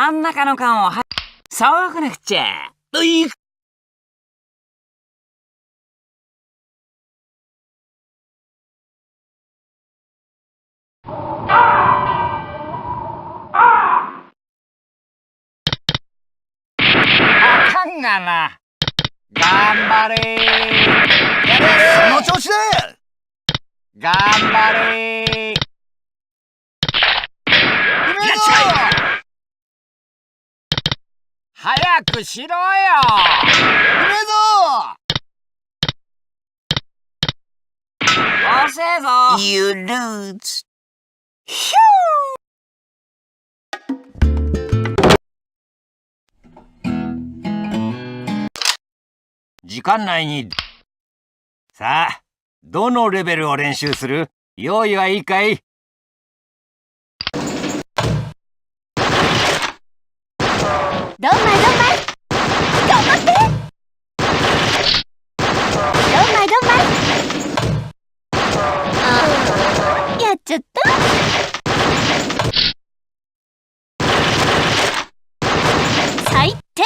真ん中の缶を騒がなくちゃ。あかんがな。頑張れー。やれその調子だ。頑張れー。いらっしゃい。早くしろよ。うめえぞ。遅えぞ。You lose. ひ時間内に。さあ、どのレベルを練習する？用意はいいかい？どんまいどんまい頑張って。どんまいどんまい。やっちゃった。最低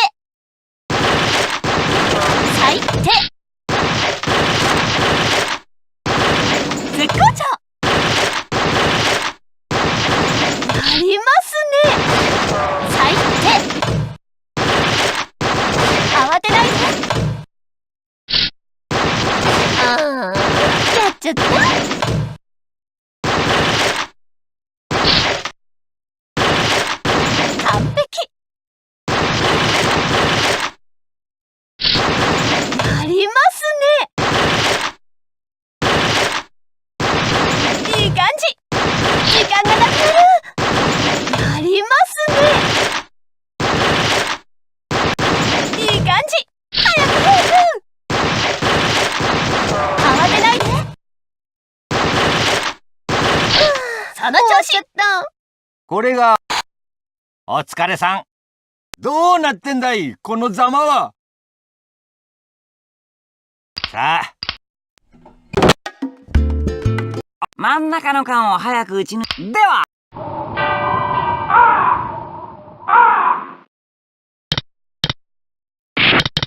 最低。絶好調。やりますね。最低。慌てないで。やっちゃった。完璧。やりますね。いい感じ。時間がなくなる。やりますね。いい感じ。早く早く。慌てないで。その調子。これが、お疲れさん。どうなってんだい、このざまは。さあ。真ん中の缶を早く打ち抜く。では。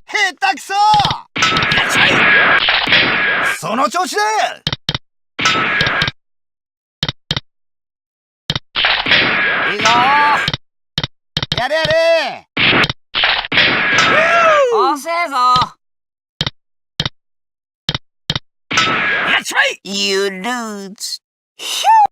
下手くそ。その調子だ。いいぞー。やれやれ。遅えぞ。やっちまい。You lose. ひゅー。